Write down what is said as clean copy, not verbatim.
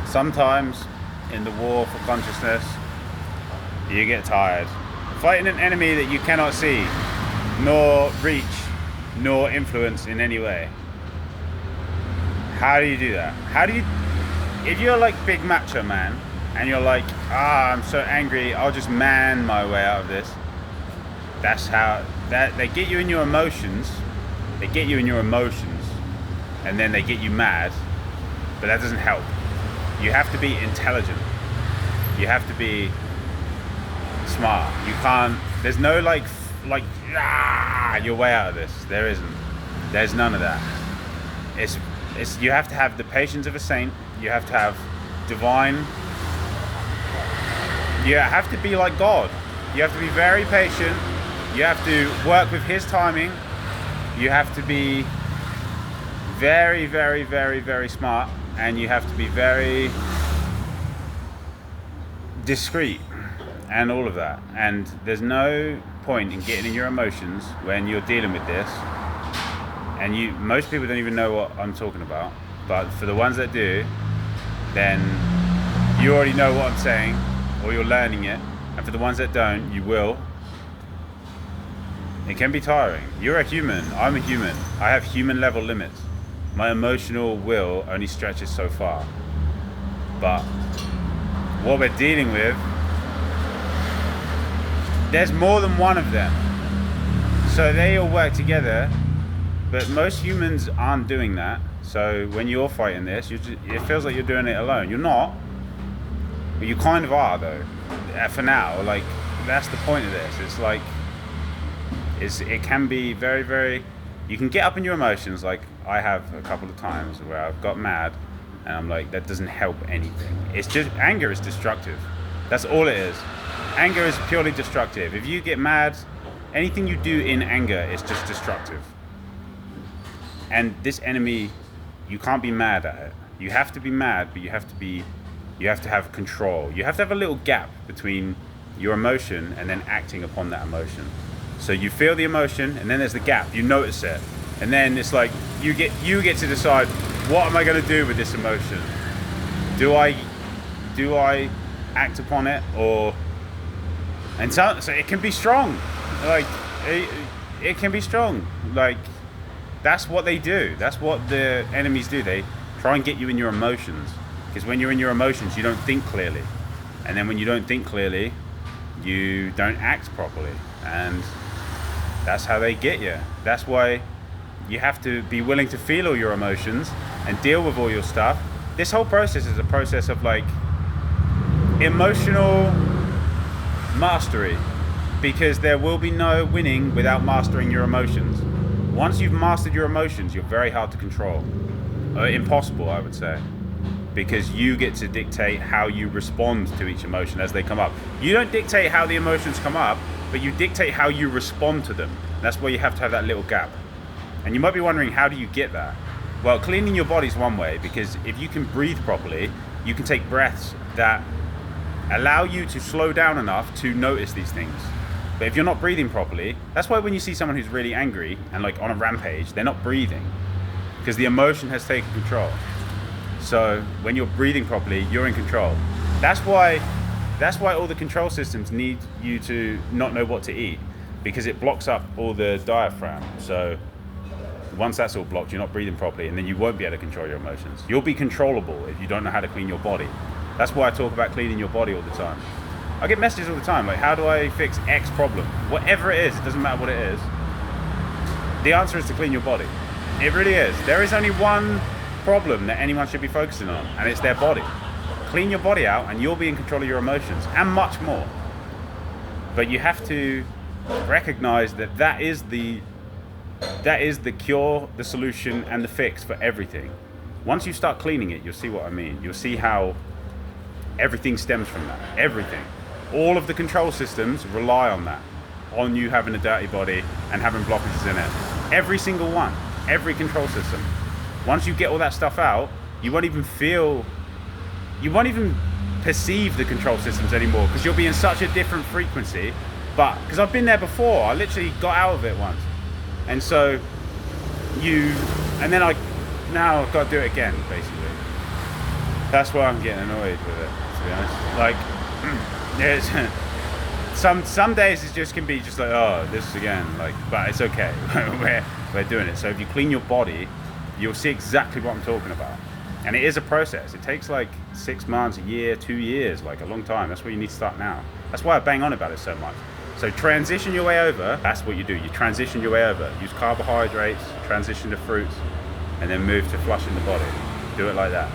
sometimes in the war for consciousness, you get tired. Fighting an enemy that you cannot see, nor reach, nor influence in any way. How do you do that? If you're like big macho man, and you're like, I'm so angry, I'll just man my way out of this. That's how, they get you in your emotions, and then they get you mad, but that doesn't help. You have to be intelligent. You have to be smart. You can't, there's no your way out of this. There isn't. There's none of that. You have to have the patience of a saint. You have to have divine. You have to be like God. You have to be very patient. You have to work with His timing. You have to be very, very, very, very smart, and you have to be very discreet and all of that. And there's no point in getting in your emotions when you're dealing with this. And most people don't even know what I'm talking about, but for the ones that do, then you already know what I'm saying, or you're learning it. And for the ones that don't, you will. It can be tiring. You're a human. I'm a human. I have human level limits. My emotional will only stretches so far. But what we're dealing with, there's more than one of them. So they all work together, but most humans aren't doing that. So when you're fighting this, it feels like you're doing it alone. You're not, but you kind of are though. For now, like, that's the point of this. It's like, it can be very, very, you can get up in your emotions. Like I have a couple of times where I've got mad and I'm like, that doesn't help anything. It's just, anger is destructive. That's all it is. Anger is purely destructive. If you get mad, anything you do in anger is just destructive. And this enemy, you can't be mad at it. You have to be mad, but you have to have control. You have to have a little gap between your emotion and then acting upon that emotion. So you feel the emotion, and then there's the gap. You notice it, and then it's like you get to decide, what am I going to do with this emotion? Do I act upon it, or? And so it can be strong. Like it can be strong. Like that's what they do. That's what the enemies do. They try and get you in your emotions, because when you're in your emotions, you don't think clearly, and then when you don't think clearly, you don't act properly, and that's how they get you. That's why you have to be willing to feel all your emotions and deal with all your stuff. This whole process is a process of like emotional mastery, because there will be no winning without mastering your emotions. Once you've mastered your emotions, you're very hard to control. Impossible, I would say, because you get to dictate how you respond to each emotion as they come up. You don't dictate how the emotions come up, but you dictate how you respond to them. That's why you have to have that little gap. And you might be wondering, how do you get that? Well, cleaning your body is one way, because if you can breathe properly, you can take breaths that allow you to slow down enough to notice these things. But if you're not breathing properly, that's why when you see someone who's really angry and like on a rampage, they're not breathing, because the emotion has taken control. So when you're breathing properly, you're in control. That's why all the control systems need you to not know what to eat, because it blocks up all the diaphragm. So once that's all blocked, you're not breathing properly, and then you won't be able to control your emotions. You'll be controllable if you don't know how to clean your body. That's why I talk about cleaning your body all the time. I get messages all the time, like, how do I fix X problem? Whatever it is, it doesn't matter what it is. The answer is to clean your body. It really is. There is only one problem that anyone should be focusing on, and it's their body. Clean your body out and you'll be in control of your emotions, and much more. But you have to recognize that is the cure, the solution, and the fix for everything. Once you start cleaning it, you'll see what I mean. You'll see how everything stems from that. Everything. All of the control systems rely on that, on you having a dirty body and having blockages in it. Every single one. Every control system. Once you get all that stuff out, you won't even perceive the control systems anymore, because you'll be in such a different frequency. But because I've been there before, I literally got out of it once, and so now I've got to do it again, basically. That's why I'm getting annoyed with it, to be honest. Like, it's, some days it just can be just like, oh, this again. Like, but it's okay. we're doing it. So if you clean your body, you'll see exactly what I'm talking about. And it is a process. It takes like 6 months, a year, 2 years, like a long time. That's where you need to start now. That's why I bang on about it so much. So transition your way over. That's what you do. You transition your way over. Use carbohydrates, transition to fruits, and then move to flushing the body. Do it like that.